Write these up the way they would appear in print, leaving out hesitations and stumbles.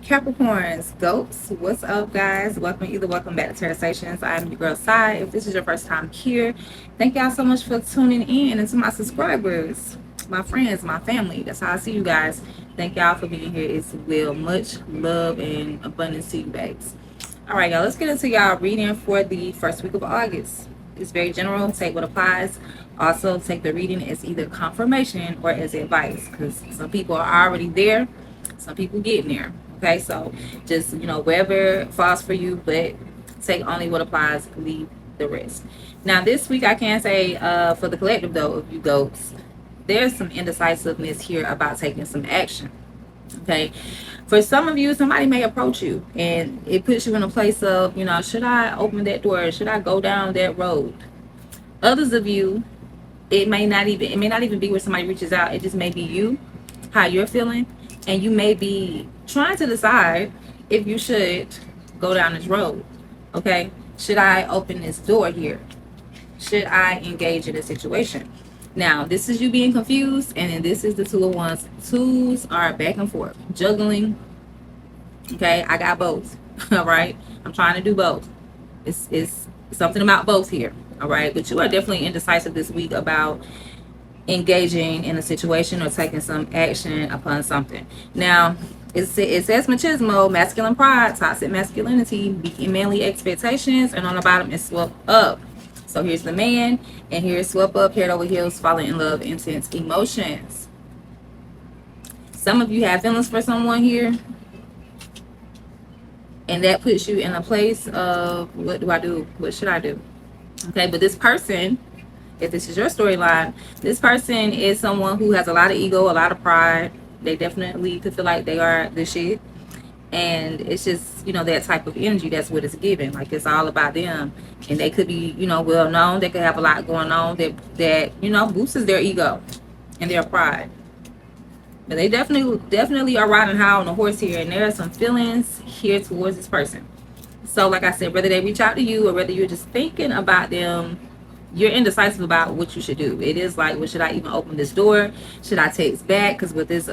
Capricorns, goats, what's up, guys? Welcome back to Terrasations. I'm your girl, Sai. If this is your first time here, thank y'all so much for tuning in. And to my subscribers, my friends, my family, that's how I see you guys. Thank y'all for being here as well. Much love and abundance to you, babes. All right, y'all, let's get into y'all reading for the first week of August. It's very general. Take what applies. Also, take the reading as either confirmation or as advice, because some people are already there, some people getting there. Okay, so just wherever falls for you, but take only what applies, leave the rest. Now, this week I can say for the collective though, of you goats, there's some indecisiveness here about taking some action. Okay, for some of you, somebody may approach you and it puts you in a place of, should I open that door? Should I go down that road? Others of you, it may not even be where somebody reaches out. It just may be you, how you're feeling, and you may be trying to decide if you should go down this road. Okay, should I open this door here? Should I engage in a situation? Now, this is you being confused, and then this is the Two of Wands. Twos are back and forth, juggling. Okay, I got both. All right, I'm trying to do both. It's something about both here. All right, but you are definitely indecisive this week about engaging in a situation or taking some action upon something. Now, it says machismo, masculine pride, toxic masculinity, weak manly expectations, and on the bottom is swept up. So here's the man, and here's swept up, head over heels, falling in love, intense emotions. Some of you have feelings for someone here, and that puts you in a place of, what do I do? What should I do? Okay, but this person, if this is your storyline, this person is someone who has a lot of ego, a lot of pride. They definitely could feel like they are the shit. And it's just, that type of energy, that's what it's given. Like, it's all about them. And they could be, well known. They could have a lot going on that boosts their ego and their pride. But they definitely are riding high on the horse here. And there are some feelings here towards this person. So, like I said, whether they reach out to you or whether you're just thinking about them, you're indecisive about what you should do. It is like, well, should I even open this door? Should I text back? Because with this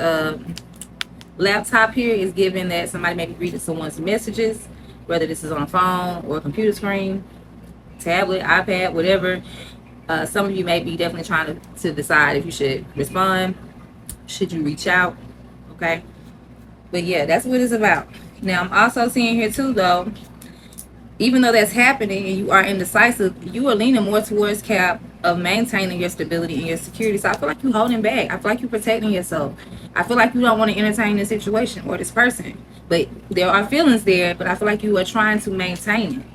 laptop here is given that somebody may be reading someone's messages, whether this is on a phone or a computer screen, tablet, iPad, whatever. Some of you may be definitely trying to decide if you should respond. Should you reach out? Okay. But yeah, that's what it's about. Now, I'm also seeing here too, though, even though that's happening and you are indecisive, you are leaning more towards Cap of maintaining your stability and your security. So I feel like you're holding back. I feel like you're protecting yourself. I feel like you don't want to entertain this situation or this person. But there are feelings there, but I feel like you are trying to maintain it.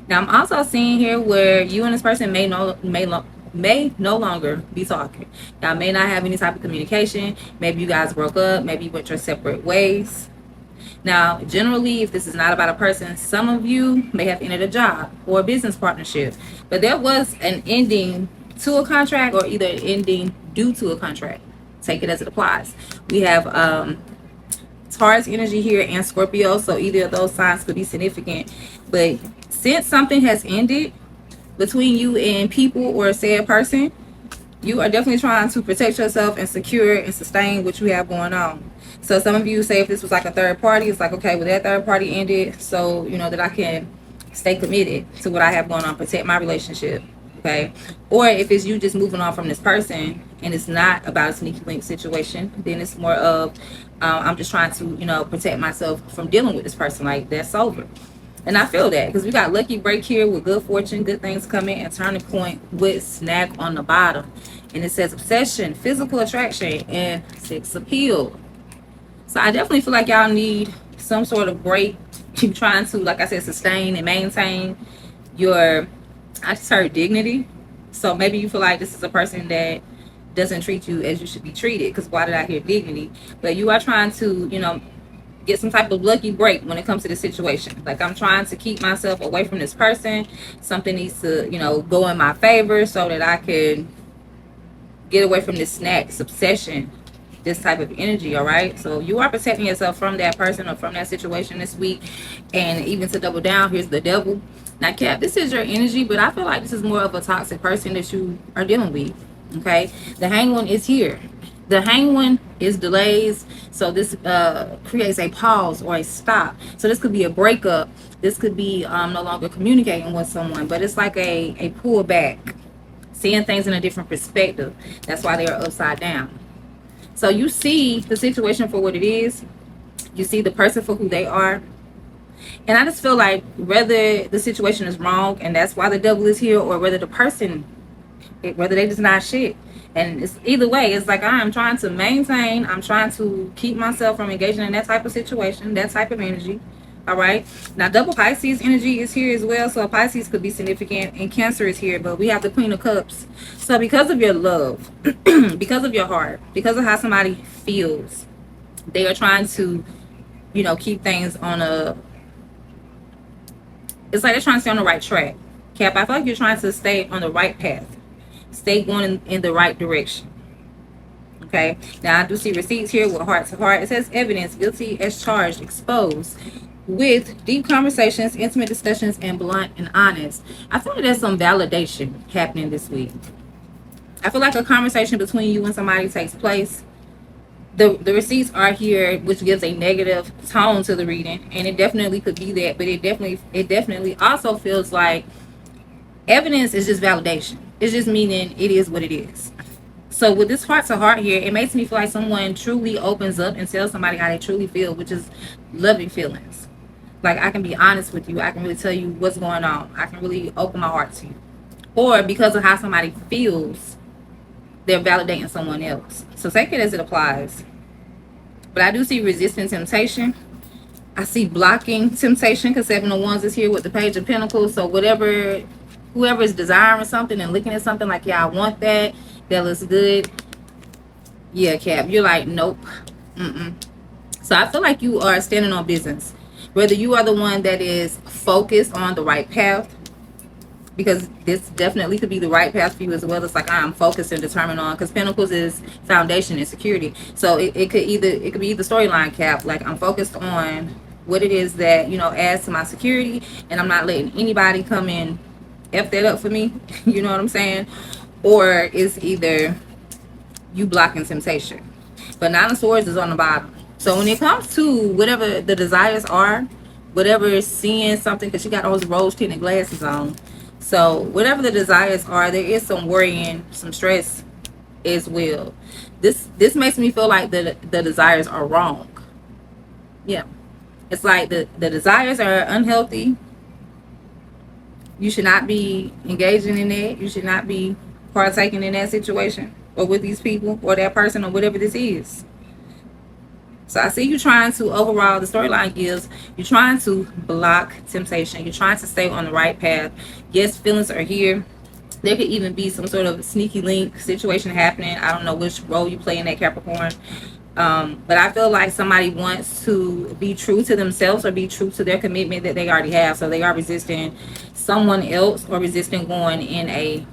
Now, I'm also seeing here where you and this person may no longer be talking. Y'all may not have any type of communication. Maybe you guys broke up. Maybe you went your separate ways. Now, generally, if this is not about a person, some of you may have ended a job or a business partnership. But there was an ending to a contract or either an ending due to a contract. Take it as it applies. We have Taurus energy here and Scorpio. So either of those signs could be significant. But since something has ended between you and people or a said person, you are definitely trying to protect yourself and secure and sustain what you have going on. So some of you say if this was like a third party, it's like, okay, well, that third party ended, so that I can stay committed to what I have going on, protect my relationship. Okay. Or if it's you just moving on from this person and it's not about a sneaky link situation, then it's more of I'm just trying to protect myself from dealing with this person. Like, that's over. And I feel that because we got lucky break here with good fortune, good things coming, and turning point with snack on the bottom. And it says obsession, physical attraction, and sex appeal. So I definitely feel like y'all need some sort of break. Keep trying to, like I said, sustain and maintain your, I just heard dignity. So maybe you feel like this is a person that doesn't treat you as you should be treated. Because why did I hear dignity? But you are trying to, get some type of lucky break when it comes to the situation. Like, I'm trying to keep myself away from this person. Something needs to, go in my favor so that I can get away from this snack, this obsession, this type of energy. All right, so you are protecting yourself from that person or from that situation this week. And even to double down, here's the devil. Now, Cap, this is your energy, but I feel like this is more of a toxic person that you are dealing with. Okay, the hanged one is here. The hang one is delays. So this creates a pause or a stop. So this could be a breakup. This could be no longer communicating with someone, but it's like a pullback, seeing things in a different perspective. That's why they're upside down. So you see the situation for what it is. You see the person for who they are. And I just feel like whether the situation is wrong and that's why the devil is here, or whether the person, whether they just not shit. And it's either way, it's like I'm trying to maintain, I'm trying to keep myself from engaging in that type of situation, that type of energy. All right. Now, double Pisces energy is here as well. So Pisces could be significant, and Cancer is here, but we have the Queen of Cups. So because of your love, because of your heart, because of how somebody feels, they are trying to, keep things on it's like they're trying to stay on the right track. Cap, I feel like you're trying to stay on the right path. Stay going in the right direction. Okay. Now, I do see receipts here with heart to heart. It says evidence, guilty as charged, exposed, with deep conversations, intimate discussions, and blunt and honest. I feel like there's some validation happening this week. I feel like a conversation between you and somebody takes place. The receipts are here, which gives a negative tone to the reading, and it definitely could be that, but it definitely also feels like evidence is just validation. It's just meaning it is what it is. So with this heart to heart here, it makes me feel like someone truly opens up and tells somebody how they truly feel, which is loving feelings. Like, I can be honest with you. I can really tell you what's going on. I can really open my heart to you. Or because of how somebody feels, they're validating someone else. So take it as it applies. But I do see resisting temptation. I see blocking temptation, because 7 of Wands is here with the Page of Pentacles. So whoever is desiring something and looking at something like, yeah, I want that. That looks good. Yeah, Cap, you're like, nope. So I feel like you are standing on business. Whether you are the one that is focused on the right path, because this definitely could be the right path for you as well. It's like I'm focused and determined on, because Pentacles is foundation and security. So it could be either storyline, Cap. Like, I'm focused on what it is that, adds to my security, and I'm not letting anybody come in F that up for me. You know what I'm saying? Or it's either you blocking temptation. But 9 of Swords is on the bottom. So when it comes to whatever the desires are, whatever is seeing something, because you got those rose tinted glasses on. So whatever the desires are, there is some worrying, some stress as well. This makes me feel like the desires are wrong. Yeah. It's like the desires are unhealthy. You should not be engaging in that. You should not be partaking in that situation, or with these people, or that person, or whatever this is. So I see you trying to, overall, the storyline gives, you're trying to block temptation. You're trying to stay on the right path. Yes, feelings are here. There could even be some sort of sneaky link situation happening. I don't know which role you play in that, Capricorn. But I feel like somebody wants to be true to themselves, or be true to their commitment that they already have. So they are resisting someone else, or resisting going in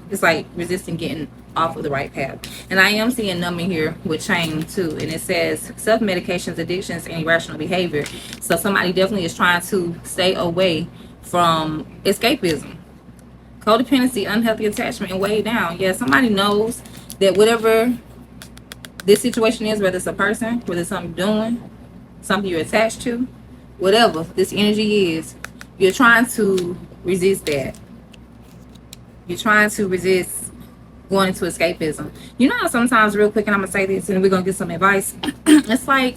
it's like resisting getting off of the right path. And I am seeing numbing here with chain too, and it says self-medications, addictions, and irrational behavior. So somebody definitely is trying to stay away from escapism, codependency, unhealthy attachment, and weigh down. Yeah, somebody knows that whatever this situation is, whether it's a person, whether it's something you're doing, something you're attached to, whatever this energy is, you're trying to resist that. You're trying to resist going into escapism. You know how sometimes, real quick, and I'm going to say this and we're going to get some advice. It's like,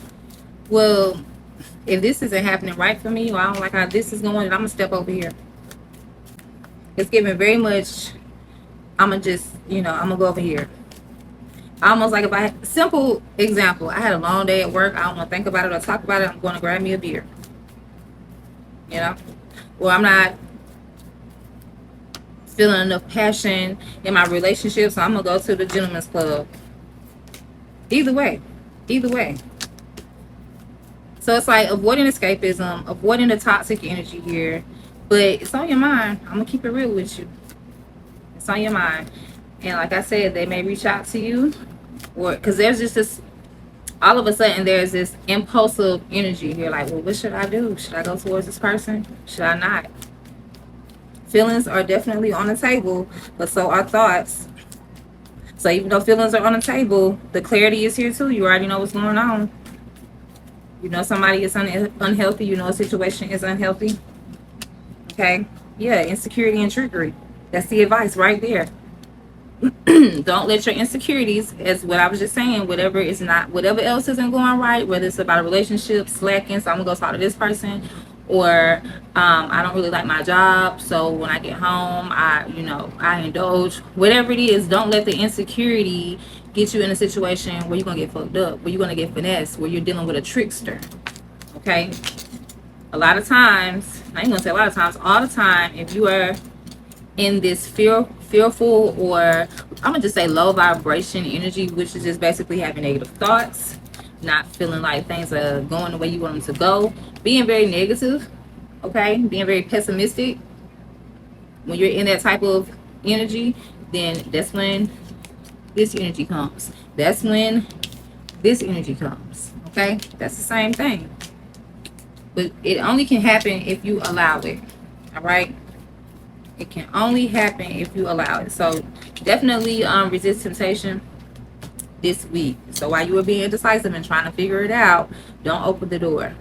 well, if this isn't happening right for me, or I don't like how this is going, then I'm going to step over here. It's giving very much, I'm going to just, I'm going to go over here. Almost like, if I had, simple example, I had a long day at work, I don't want to think about it or talk about it, I'm going to grab me a beer. Or I'm not feeling enough passion in my relationship, so I'm going to go to the gentleman's club. Either way. So it's like avoiding escapism, avoiding the toxic energy here. But it's on your mind. I'm going to keep it real with you. It's on your mind. And like I said, they may reach out to you, or because there's just this, all of a sudden there's this impulsive energy here, like, well, what should I do? Should I go towards this person? Should I not? Feelings are definitely on the table, but so are thoughts. So So even though feelings are on the table, the clarity is here too. You already know what's going on. You know somebody is unhealthy. You know a situation is unhealthy. Okay? Yeah, insecurity and trickery. That's the advice right there. Don't let your insecurities, as what I was just saying, whatever else isn't going right, whether it's about a relationship slacking, so I'm gonna go talk to this person, or I don't really like my job, so when I get home, I indulge. Whatever it is, don't let the insecurity get you in a situation where you're gonna get fucked up, where you're gonna get finessed, where you're dealing with a trickster. Okay? A lot of times, I ain't gonna say a lot of times, all the time, if you are in this fearful, or I'm gonna just say low vibration energy, which is just basically having negative thoughts, not feeling like things are going the way you want them to go, being very negative, okay, being very pessimistic. When you're in that type of energy, then that's when this energy comes. That's when this energy comes. Okay, that's the same thing, but it only can happen if you allow it. All right. It can only happen if you allow it. So definitely resist temptation this week. So while you are being indecisive and trying to figure it out, don't open the door.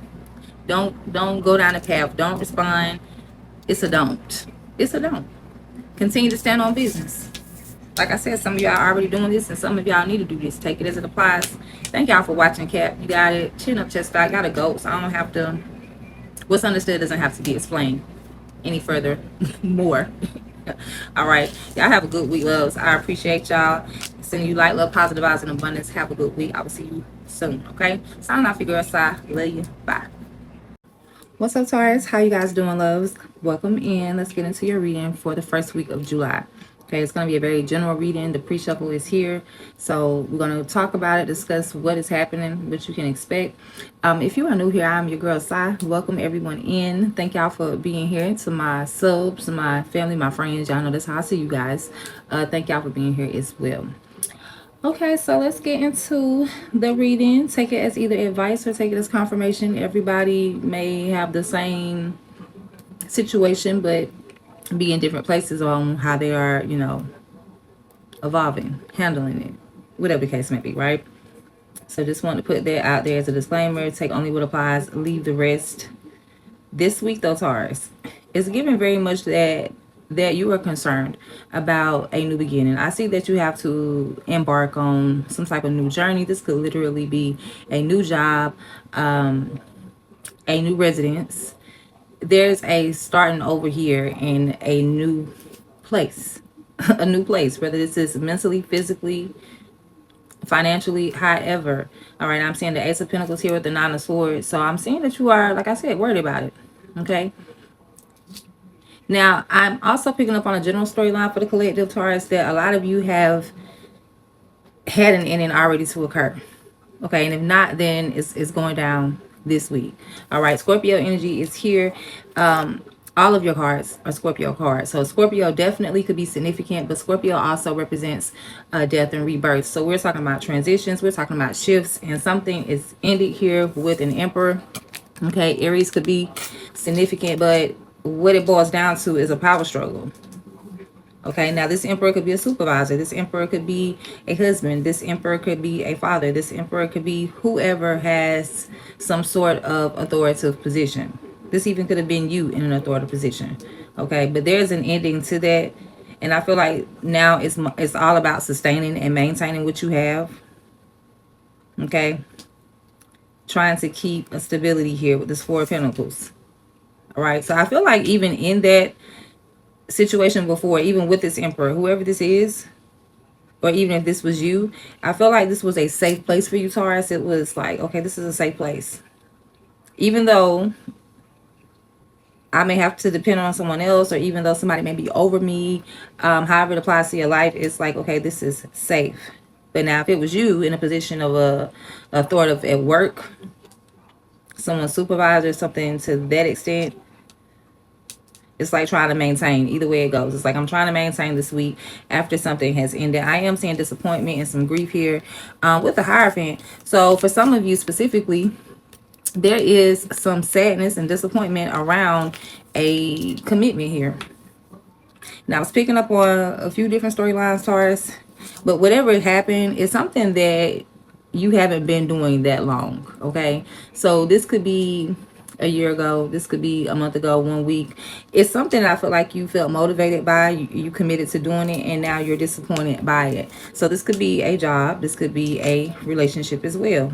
Don't go down the path. Don't respond. It's a don't. It's a don't. Continue to stand on business. Like I said, some of y'all are already doing this, and some of y'all need to do this. Take it as it applies. Thank y'all for watching, Cap. You got it. Chin up, chest out. Got to go. So I don't have to. What's understood doesn't have to be explained any further more. All right, y'all have a good week, loves. I appreciate y'all. Sending you light, love, positive vibes, and abundance. Have a good week. I will see you soon. Okay, sign off, your girl Sai. Love you. Bye. What's up, Taurus? How you guys doing, loves? Welcome in. Let's get into your reading for the first week of July. Okay, it's going to be a very general reading. The pre-shuffle is here. So we're going to talk about it, discuss what is happening, what you can expect. If you are new here, I'm your girl, Sai. Welcome everyone in. Thank y'all for being here. To my subs, my family, my friends. Y'all know that's how I see you guys. Thank y'all for being here as well. Okay, so let's get into the reading. Take it as either advice or take it as confirmation. Everybody may have the same situation, but be in different places on how they are, evolving, handling it, whatever the case may be, right? So just want to put that out there as a disclaimer. Take only what applies, leave the rest. This week, though, Taurus, it's given very much that you are concerned about a new beginning. I see that you have to embark on some type of new journey. This could literally be a new job, a new residence. There's a starting over here in a new place. A new place, whether this is mentally, physically, financially, however. All right, I'm seeing the Ace of Pentacles here with the Nine of Swords. So I'm seeing that you are, like I said, worried about it. Okay. Now, I'm also picking up on a general storyline for the collective, Taurus, that a lot of you have had an ending already to occur. Okay, and if not, then it's going down this week. All right, Scorpio energy is here. All of your cards are Scorpio cards. So Scorpio definitely could be significant, but Scorpio also represents death and rebirth. So we're talking about transitions. We're talking about shifts, and something is ended here with an Emperor. Okay, Aries could be significant, but what it boils down to is a power struggle. Okay, now this Emperor could be a supervisor. This Emperor could be a husband. This Emperor could be a father. This Emperor could be whoever has some sort of authoritative position. This even could have been you in an authoritative position. Okay, but there's an ending to that. And I feel like now it's all about sustaining and maintaining what you have. Okay, trying to keep a stability here with this Four of Pentacles. All right, so I feel like even in that situation before, even with this Emperor, whoever this is, or even if this was you, I feel like this was a safe place for you, Taurus. It was like, okay, this is a safe place. Even though I may have to depend on someone else, or even though somebody may be over me, however it applies to your life, it's like, okay, this is safe. But now if it was you in a position of a authoritative at work, someone supervisor, something to that extent, it's like trying to maintain. Either way it goes, it's like I'm trying to maintain this week after something has ended. I am seeing disappointment and some grief here with the Hierophant. So for some of you specifically, there is some sadness and disappointment around a commitment here. Now I was picking up on a few different storylines, Taurus. But whatever happened is something that you haven't been doing that long. Okay. So this could be a year ago. This could be a month ago, 1 week. It's something that I feel like you felt motivated by. You committed to doing it, and now you're disappointed by it. So this could be a job. This could be a relationship as well.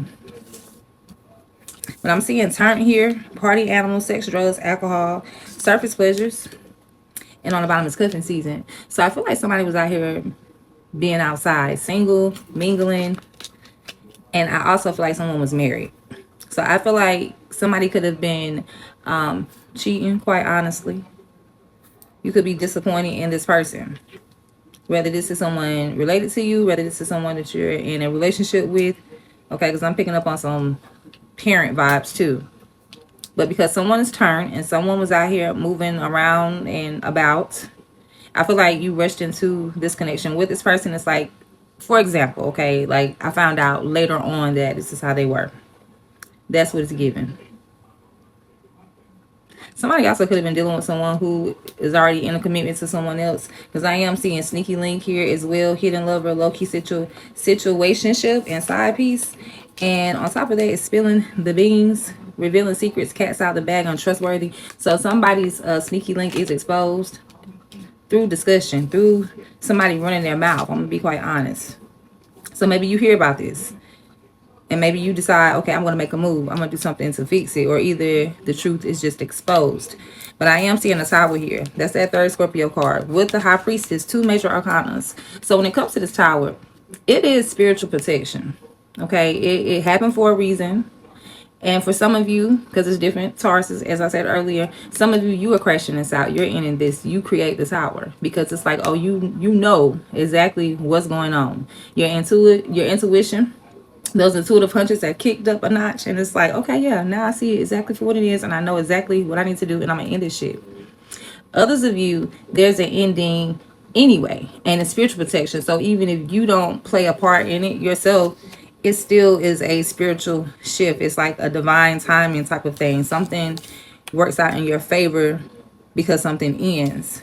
But I'm seeing turn here: party animals, sex, drugs, alcohol, surface pleasures, and on the bottom is cuffing season. So I feel like somebody was out here being outside, single, mingling, and I also feel like someone was married. So I feel like somebody could have been cheating, quite honestly. You could be disappointed in this person. Whether this is someone related to you, whether this is someone that you're in a relationship with. Okay, because I'm picking up on some parent vibes too. But because someone is turned and someone was out here moving around and about, I feel like you rushed into this connection with this person. It's like, for example, okay, like I found out later on that this is how they were. That's what it's given. Somebody also could have been dealing with someone who is already in a commitment to someone else. Because I am seeing sneaky link here as well. Hidden lover, low-key situationship, and side piece. And on top of that, it's spilling the beans, revealing secrets, cats out the bag, untrustworthy. So somebody's sneaky link is exposed through discussion, through somebody running their mouth. I'm going to be quite honest. So maybe you hear about this. And maybe you decide, okay, I'm going to make a move. I'm going to do something to fix it. Or either the truth is just exposed. But I am seeing a tower here. That's that third Scorpio card. With the High Priestess, 2 major arcanas. So when it comes to this tower, it is spiritual protection. Okay, it happened for a reason. And for some of you, because it's different Tauruses, as I said earlier, some of you are crashing this out. You're in this. You create the tower. Because it's like, oh, you know exactly what's going on. Your intuition. Those intuitive hunches that kicked up a notch, and it's like, okay, yeah, now I see it exactly for what it is, and I know exactly what I need to do, and I'm gonna end this shit. Others of you, there's an ending anyway, and it's spiritual protection. So even if you don't play a part in it yourself, it still is a spiritual shift. It's like a divine timing type of thing. Something works out in your favor because something ends.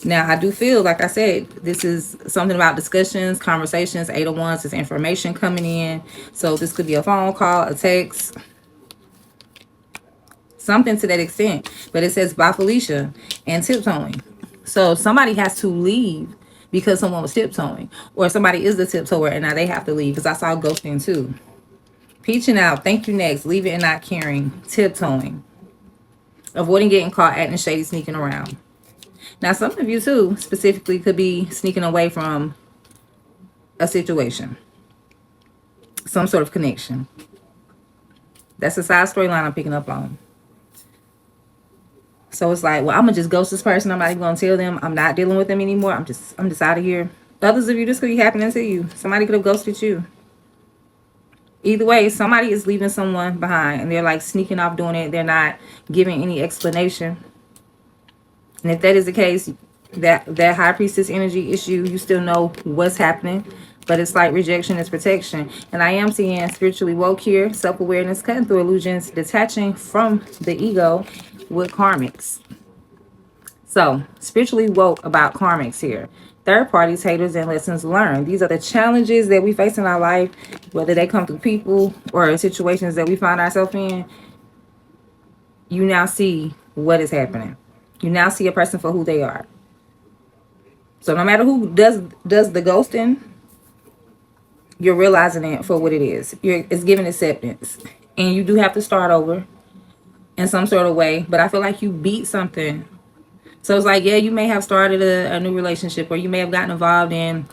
Now, I do feel, like I said, this is something about discussions, conversations. 8 of Wands is information coming in. So this could be a phone call, a text, something to that extent. But it says by Felicia and tiptoeing. So somebody has to leave because someone was tiptoeing. Or somebody is the tiptoer and now they have to leave, because I saw ghosting too. Peaching out, thank you next, leave it and not caring, tiptoeing. Avoiding getting caught, acting shady, sneaking around. Now, some of you, too, specifically could be sneaking away from a situation. Some sort of connection. That's the side storyline I'm picking up on. So it's like, well, I'm going to just ghost this person. I'm not even going to tell them I'm not dealing with them anymore. I'm just out of here. Others of you, this could be happening to you. Somebody could have ghosted you. Either way, somebody is leaving someone behind. And they're like sneaking off doing it. They're not giving any explanation. And if that is the case, that High Priestess energy issue, you still know what's happening. But it's like rejection is protection. And I am seeing spiritually woke here. Self-awareness, cutting through illusions, detaching from the ego with karmics. So, spiritually woke about karmics here. Third parties, haters, and lessons learned. These are the challenges that we face in our life, whether they come through people or situations that we find ourselves in. You now see what is happening. You now see a person for who they are. So no matter who does the ghosting, you're realizing it for what it is. It's giving acceptance. And you do have to start over in some sort of way. But I feel like you beat something. So it's like, yeah, you may have started a new relationship, or you may have gotten involved in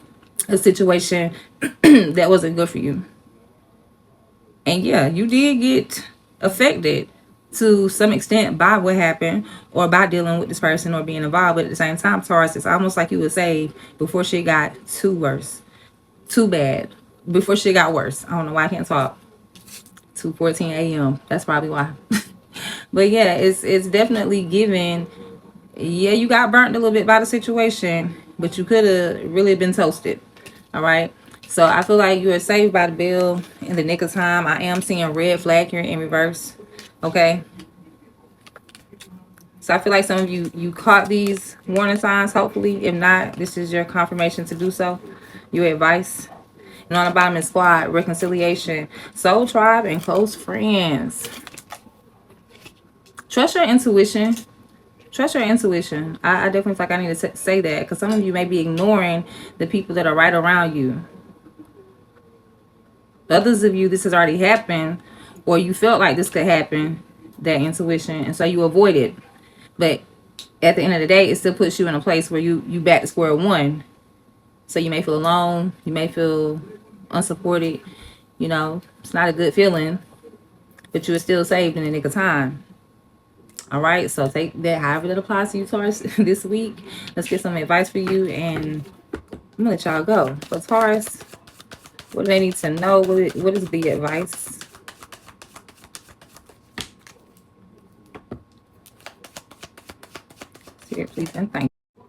a situation that wasn't good for you. And yeah, you did get affected to some extent by what happened, or by dealing with this person or being involved. But at the same time, Taurus, it's almost like you would say before shit got too bad, before shit got worse. I don't know why I can't talk. 2:14 a.m. That's probably why. But yeah, it's definitely given. Yeah, you got burnt a little bit by the situation, but you could have really been toasted. All right. So I feel like you are saved by the bell in the nick of time. I am seeing red flag here in reverse. Okay. So I feel like some of you caught these warning signs, hopefully. If not, this is your confirmation to do so. your advice. And on the bottom is squad, reconciliation, soul tribe, and close friends. Trust your intuition. Trust your intuition. I definitely feel like I need to say that, because some of you may be ignoring the people that are right around you. Others of you, this has already happened, or you felt like this could happen, that intuition, and so you avoid it. But at the end of the day, it still puts you in a place where you back to square one. So you may feel alone, you may feel unsupported. You know, it's not a good feeling, but you are still saved in the nick of time. All right, so take that however that applies to you, Taurus, this week. Let's get some advice for you, and I'm gonna let y'all go. For Taurus, what do they need to know? What is the advice? Here, please, and thank you.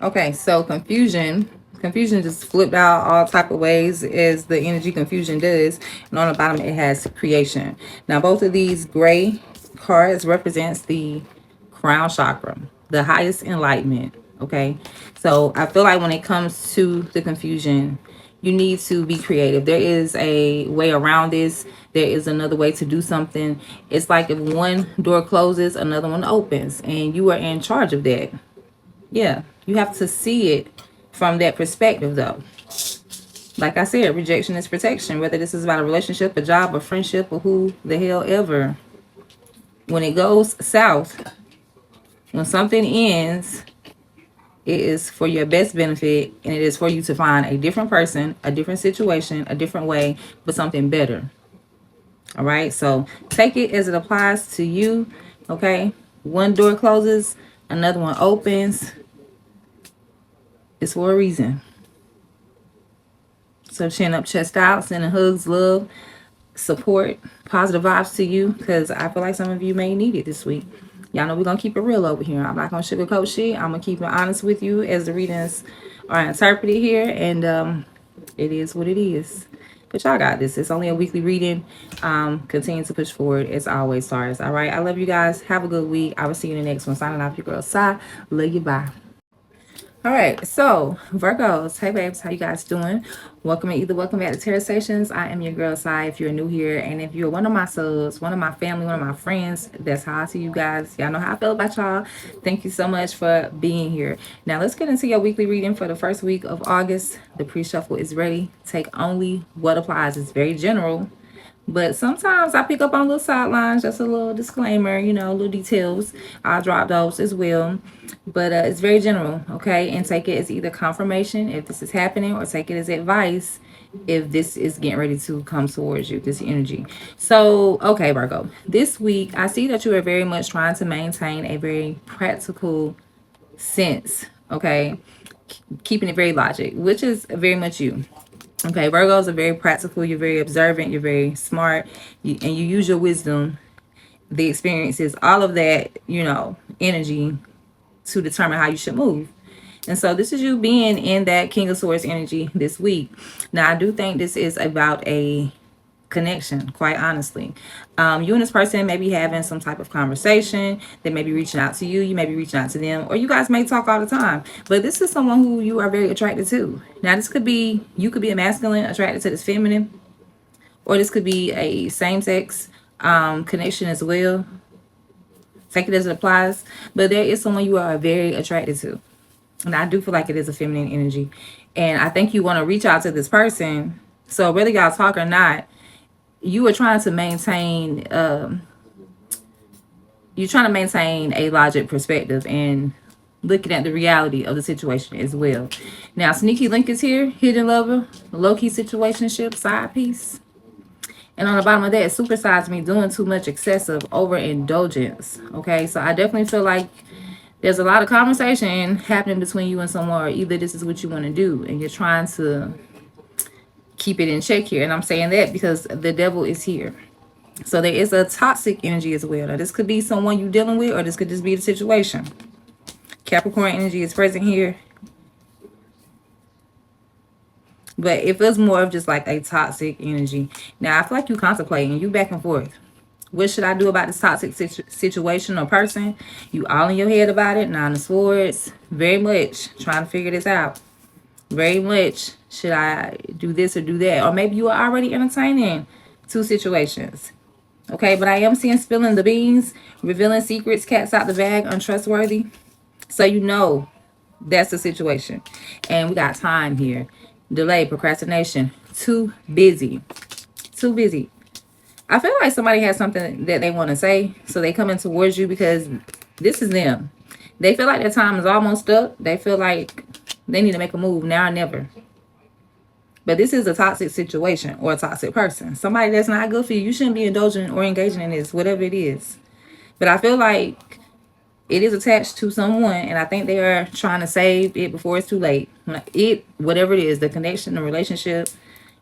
Okay, so confusion just flipped out all type of ways, as the energy confusion does. And on the bottom it has creation. Now both of these gray cards represents the crown chakra, the highest enlightenment. Okay, so I feel like when it comes to the confusion, you need to be creative. There is a way around this. There is another way to do something. It's like if one door closes, another one opens, and you are in charge of that. Yeah, you have to see it from that perspective, though. Like I said, rejection is protection, whether this is about a relationship, a job, a friendship, or who the hell ever. When it goes south, when something ends, it is for your best benefit, and it is for you to find a different person, a different situation, a different way, but something better. All right, so take it as it applies to you. Okay, one door closes, another one opens. It's for a reason. So chin up, chest out, sending hugs, love, support, positive vibes to you, because I feel like some of you may need it this week. Y'all know we're going to keep it real over here. I'm not going to sugarcoat shit. I'm going to keep it honest with you as the readings are interpreted here. And it is what it is. But y'all got this. It's only a weekly reading. Continue to push forward as always, Taurus. All right. I love you guys. Have a good week. I will see you in the next one. Signing off, your girl, Sai. Love you. Bye. All right, so Virgos, hey babes, how you guys doing? Welcome back to Tarot Stations. I am your girl Sai. If you're new here, and if you're one of my subs, one of my family, one of my friends, that's how I see you guys. Y'all know how I feel about y'all. Thank you so much for being here. Now let's get into your weekly reading for the first week of August. The pre-shuffle is ready. Take only what applies. It's very general, but sometimes I pick up on little sidelines, just a little disclaimer, you know, little details. I'll drop those as well. But it's very general, okay? And take it as either confirmation if this is happening, or take it as advice if this is getting ready to come towards you, this energy. So, okay, Virgo, this week, I see that you are very much trying to maintain a very practical sense, okay? Keeping it very logic, which is very much you. Okay, Virgos are very practical. You're very observant. You're very smart. And you use your wisdom, the experiences, all of that, you know, energy to determine how you should move. And so this is you being in that King of Swords energy this week. Now, I do think this is about a connection, quite honestly. You and this person may be having some type of conversation. They may be reaching out to you. You may be reaching out to them, or you guys may talk all the time. But this is someone who you are very attracted to. Now, this could be, you could be a masculine attracted to this feminine, or this could be a same-sex connection as well. Take it as it applies. But there is someone you are very attracted to. And I do feel like it is a feminine energy. And I think you want to reach out to this person. So whether y'all talk or not, you are trying to maintain a logic perspective and looking at the reality of the situation as well. Now, sneaky link is here, hidden lover, low-key situationship, side piece. And on the bottom of that, supersize me, doing too much excessive overindulgence. Okay, so I definitely feel like there's a lot of conversation happening between you and someone, or either this is what you want to do and you're trying to keep it in check here. And I'm saying that because the devil is here. So there is a toxic energy as well. Now, this could be someone you're dealing with, or this could just be the situation. Capricorn energy is present here. But it feels more of just like a toxic energy. Now, I feel like you contemplating, you back and forth. What should I do about this toxic situation or person? You all in your head about it. Nine of Swords. Very much trying to figure this out. Very much, should I do this or do that? Or maybe you are already entertaining two situations. Okay, but I am seeing spilling the beans, revealing secrets, cats out the bag, untrustworthy. So you know that's the situation. And we got time here. Delay, procrastination, too busy. Too busy. I feel like somebody has something that they want to say, so they come in towards you because this is them. They feel like their time is almost up. They feel like they need to make a move now or never. But this is a toxic situation or a toxic person. Somebody that's not good for you. You shouldn't be indulging or engaging in this, whatever it is. But I feel like it is attached to someone, and I think they are trying to save it before it's too late. Whatever it is, the connection, the relationship,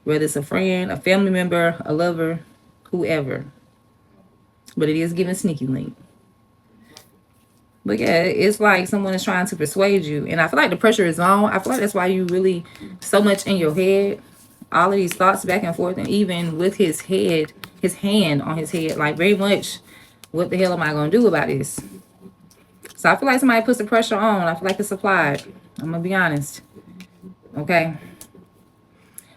whether it's a friend, a family member, a lover, whoever. But it is giving sneaky link. But yeah, it's like someone is trying to persuade you. And I feel like the pressure is on. I feel like that's why you really so much in your head. All of these thoughts back and forth. And even with his head, his hand on his head. Like very much, what the hell am I going to do about this? So I feel like somebody puts the pressure on. I feel like it's applied. I'm going to be honest. Okay.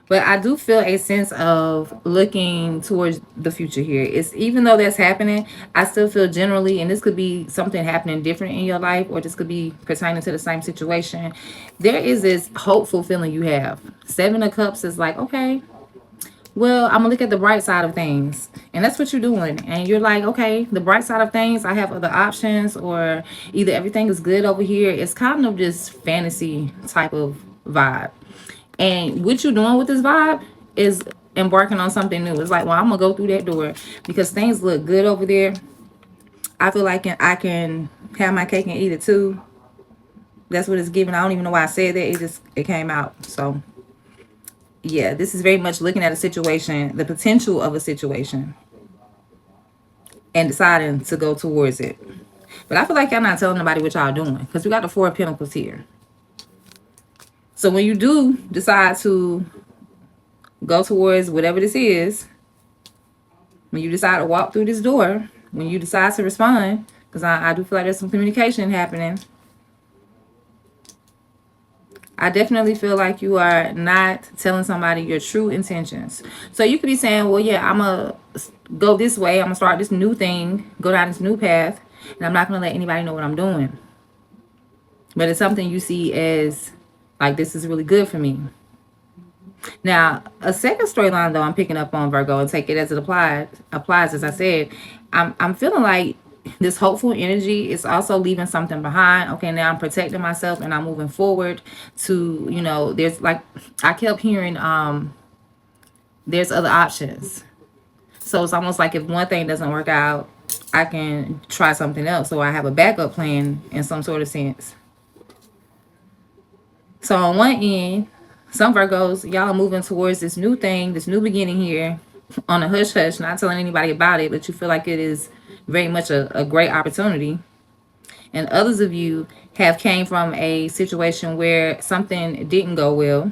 But I do feel a sense of looking towards the future here. It's even though that's happening, I still feel generally, and this could be something happening different in your life, or this could be pertaining to the same situation. There is this hopeful feeling you have. 7 of Cups is like, okay, well, I'm gonna look at the bright side of things. And that's what you're doing. And you're like, okay, the bright side of things, I have other options, or either everything is good over here. It's kind of this fantasy type of vibe. And what you're doing with this vibe is embarking on something new. It's like, well, I'm gonna go through that door because things look good over there. I feel like I can have my cake and eat it too. That's what it's giving. I don't even know why I said that. It came out. So yeah, this is very much looking at a situation, the potential of a situation, and deciding to go towards it. But I feel like y'all not telling nobody what y'all doing because we got the 4 of Pentacles here. So when you do decide to go towards whatever this is, when you decide to walk through this door, when you decide to respond, because I do feel like there's some communication happening, I definitely feel like you are not telling somebody your true intentions. So you could be saying, well, yeah, I'm going to go this way. I'm going to start this new thing, go down this new path, and I'm not going to let anybody know what I'm doing. But it's something you see as like, this is really good for me. Now, a second storyline, though, I'm picking up on, Virgo, and take it as it applies, as I said. I'm feeling like this hopeful energy is also leaving something behind. Okay, now I'm protecting myself and I'm moving forward to, there's like, I kept hearing there's other options. So it's almost like if one thing doesn't work out, I can try something else. So I have a backup plan in some sort of sense. So on one end, some Virgos, y'all are moving towards this new thing, this new beginning here on a hush-hush, not telling anybody about it, but you feel like it is very much a great opportunity. And others of you have came from a situation where something didn't go well.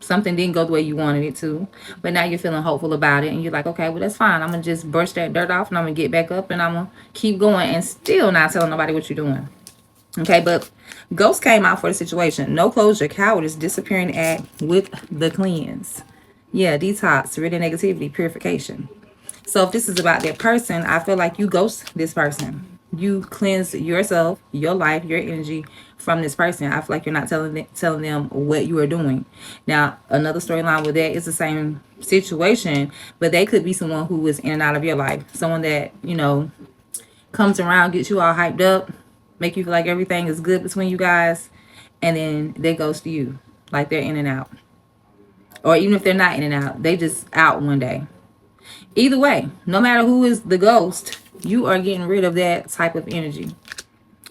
Something didn't go the way you wanted it to. But now you're feeling hopeful about it. And you're like, okay, well, that's fine. I'm going to just brush that dirt off and I'm going to get back up and I'm going to keep going and still not telling nobody what you're doing. Okay, but Ghost came out for the situation. No closure, cowardice, disappearing act with the cleanse. Yeah, detox, rid of negativity, purification. So if this is about that person, I feel like you ghost this person. You cleanse yourself, your life, your energy from this person. I feel like you're not telling them what you are doing. Now, another storyline with that is the same situation, but they could be someone who is in and out of your life. Someone that, comes around, gets you all hyped up, make you feel like everything is good between you guys, and then they ghost you. Like they're in and out. Or even if they're not in and out, they just out one day. Either way, no matter who is the ghost, you are getting rid of that type of energy.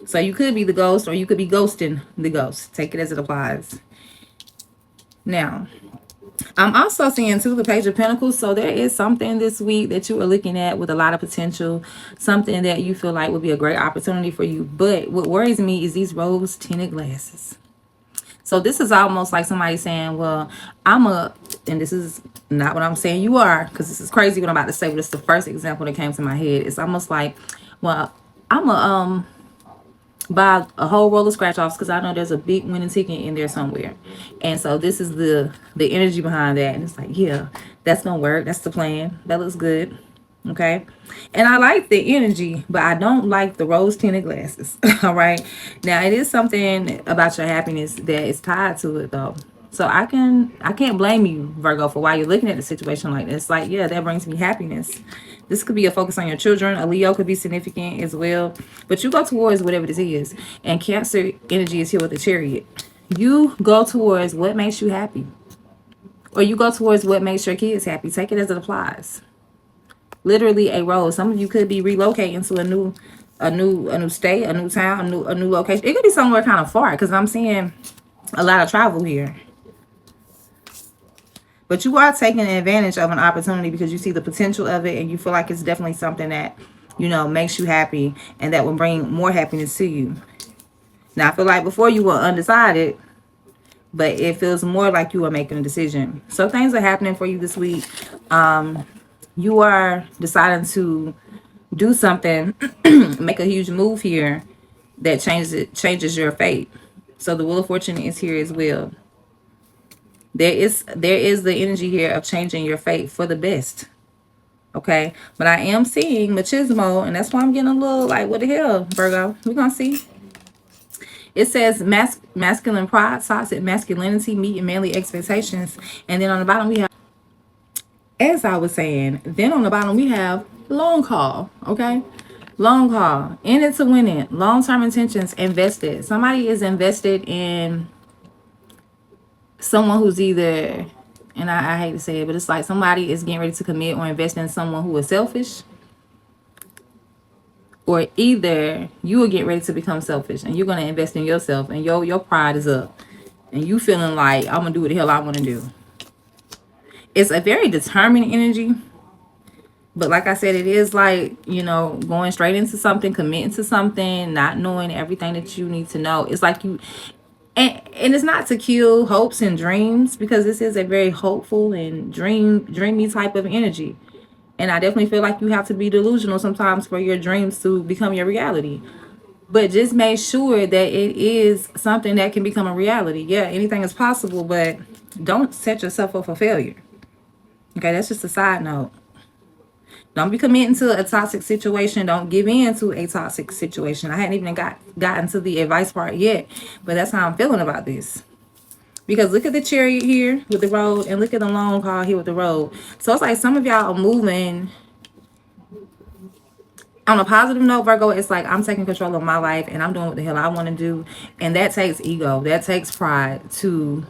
So you could be the ghost or you could be ghosting the ghost. Take it as it applies. Now, I'm also seeing too the Page of Pentacles. So there is something this week that you are looking at with a lot of potential. Something that you feel like would be a great opportunity for you. But what worries me is these rose tinted glasses. So this is almost like somebody saying, well, and this is not what I'm saying you are, because this is crazy what I'm about to say, but it's the first example that came to my head. It's almost like, well, buy a whole roll of scratch offs, because I know there's a big winning ticket in there somewhere. And so this is the energy behind that. And it's like, yeah, that's gonna work. That's the plan. That looks good. Okay. And I like the energy, but I don't like the rose tinted glasses. All right. Now it is something about your happiness that is tied to it though. So I can't blame you, Virgo, for why you're looking at the situation like this. Like, yeah, that brings me happiness. This could be a focus on your children. A Leo could be significant as well. But you go towards whatever this is. And Cancer energy is here with the Chariot. You go towards what makes you happy. Or you go towards what makes your kids happy. Take it as it applies. Literally a rose. Some of you could be relocating to a new state, a new town, a new location. It could be somewhere kind of far, because I'm seeing a lot of travel here. But you are taking advantage of an opportunity because you see the potential of it, and you feel like it's definitely something that, you know, makes you happy and that will bring more happiness to you. Now, I feel like before you were undecided, but it feels more like you are making a decision. So things are happening for you this week. You are deciding to do something, make a huge move here that changes your fate. So the Wheel of Fortune is here as well. There is the energy here of changing your fate for the best. Okay, but I am seeing machismo, and that's why I'm getting a little like, what the hell, Virgo? We're gonna see. It says masculine pride, toxic masculinity, meeting manly expectations, and then on the bottom we have, as I was saying, then on the bottom we have long haul. Okay, long haul, in it to win it, long-term intentions, invested. Somebody is invested in someone who's either, and I hate to say it, but it's like somebody is getting ready to commit or invest in someone who is selfish, or either you are getting ready to become selfish and you're going to invest in yourself, and your pride is up and you feeling like, I'm going to do what the hell I want to do. It's a very determined energy, but like I said, it is like, you know, going straight into something, committing to something, not knowing everything that you need to know. It's like you, and it's not to kill hopes and dreams, because this is a very hopeful and dreamy type of energy. And I definitely feel like you have to be delusional sometimes for your dreams to become your reality. But just make sure that it is something that can become a reality. Yeah, anything is possible, but don't set yourself up for failure. Okay, that's just a side note. Don't be committing to a toxic situation. Don't give in to a toxic situation. I hadn't even gotten to the advice part yet, but that's how I'm feeling about this. Because look at the Chariot here with the road, and look at the long haul here with the road. So it's like some of y'all are moving on a positive note, Virgo. It's like, I'm taking control of my life and I'm doing what the hell I want to do. And that takes ego. That takes pride to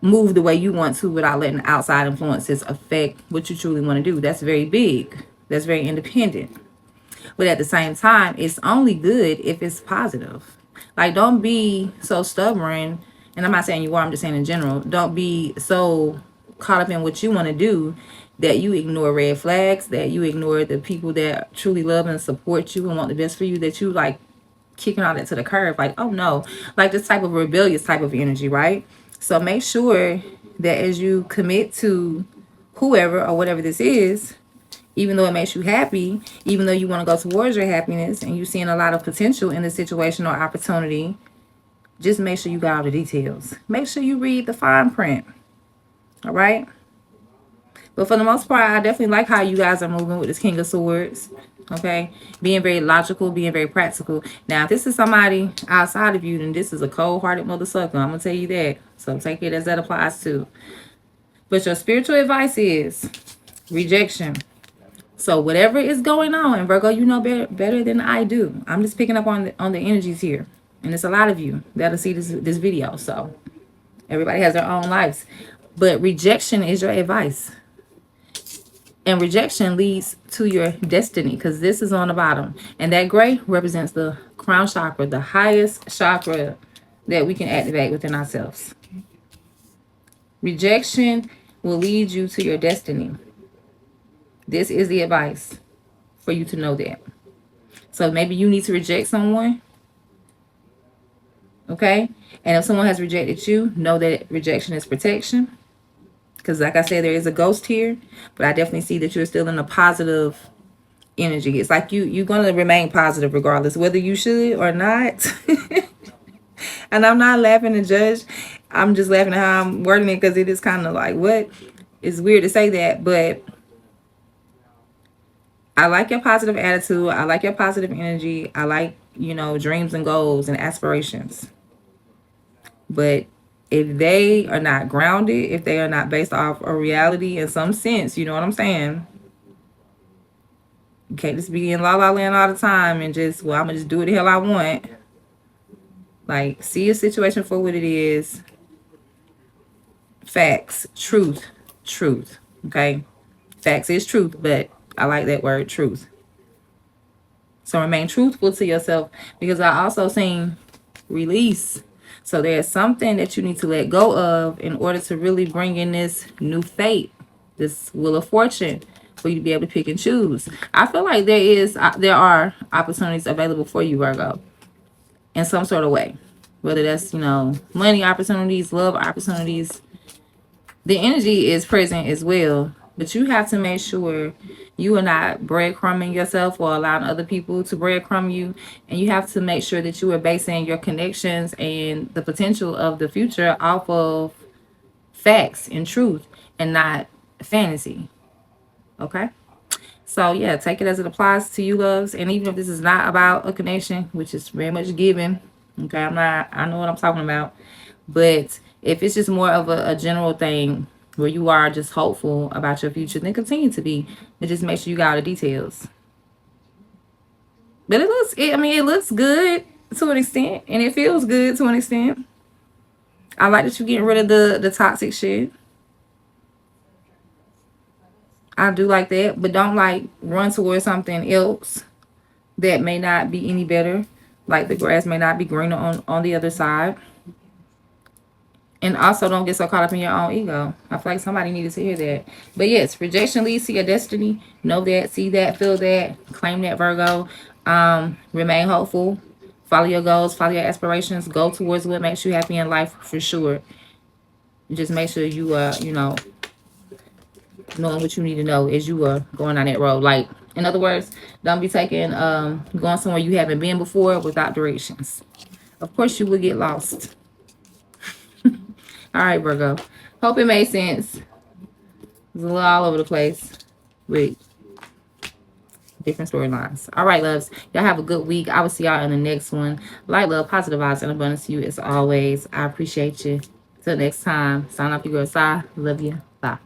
move the way you want to without letting outside influences affect what you truly want to do. That's very big. That's very independent. But at the same time, it's only good if it's positive. Like, don't be so stubborn. And I'm not saying you are, I'm just saying in general. Don't be so caught up in what you want to do that you ignore red flags, that you ignore the people that truly love and support you and want the best for you, that you like kicking all that to the curb. Like, oh no, like this type of rebellious type of energy, right? So make sure that as you commit to whoever or whatever this is, even though it makes you happy, even though you want to go towards your happiness and you're seeing a lot of potential in the situation or opportunity, just make sure you got all the details. Make sure you read the fine print. All right? But for the most part, I definitely like how you guys are moving with this King of Swords. Okay? Being very logical, being very practical. Now, if this is somebody outside of you, then this is a cold-hearted mother sucker. I'm going to tell you that. So take it as that applies too. But your spiritual advice is rejection. So whatever is going on, and Virgo, you know better than I do. I'm just picking up on the energies here. And it's a lot of you that'll see this video. So everybody has their own lives. But rejection is your advice. And rejection leads to your destiny, because this is on the bottom. And that gray represents the crown chakra, the highest chakra that we can activate within ourselves. Rejection will lead you to your destiny. This is the advice for you to know that. So maybe you need to reject someone. Okay? And if someone has rejected you, know that rejection is protection. Because like I said, there is a ghost here. But I definitely see that you're still in a positive energy. It's like you're going to remain positive regardless, whether you should or not. And I'm not laughing to judge. I'm just laughing at how I'm wording it because it is kind of like, what? It's weird to say that, but I like your positive attitude. I like your positive energy. I like, dreams and goals and aspirations. But if they are not grounded, if they are not based off a reality in some sense, you know what I'm saying? You can't just be in la la land all the time and just, well, I'm going to just do what the hell I want. Like, see a situation for what it is. Facts, truth, truth. Okay? Facts is truth, but I like that word, truth. So remain truthful to yourself, because I also seen release. So there's something that you need to let go of in order to really bring in this new fate, this wheel of fortune, for you to be able to pick and choose. I feel like there are opportunities available for you, Virgo, in some sort of way. Whether that's, money opportunities, love opportunities. The energy is present as well, but you have to make sure you are not breadcrumbing yourself or allowing other people to breadcrumb you. And you have to make sure that you are basing your connections and the potential of the future off of facts and truth and not fantasy. Okay? So yeah, take it as it applies to you, loves. And even if this is not about a connection, which is very much given, okay, I know what I'm talking about. But if it's just more of a general thing where you are just hopeful about your future, then continue to be. And just make sure you got all the details. But it looks good to an extent. And it feels good to an extent. I like that you're getting rid of the toxic shit. I do like that. But don't run towards something else that may not be any better. Like the grass may not be greener on the other side. And also don't get so caught up in your own ego. I feel like somebody needed to hear that. But yes, rejection leads to your destiny. Know that, see that, feel that, claim that, Virgo. Remain hopeful. Follow your goals, follow your aspirations. Go towards what makes you happy in life for sure. Just make sure you knowing what you need to know as you are going on that road. Like, in other words, don't be going somewhere you haven't been before without directions. Of course you will get lost. All right, Virgo. Hope it made sense. It's a little all over the place with different storylines. All right, loves. Y'all have a good week. I will see y'all in the next one. Light, love, positive vibes, and abundance to you as always. I appreciate you. Till next time. Sign off, your girl, Sai. Love you. Bye.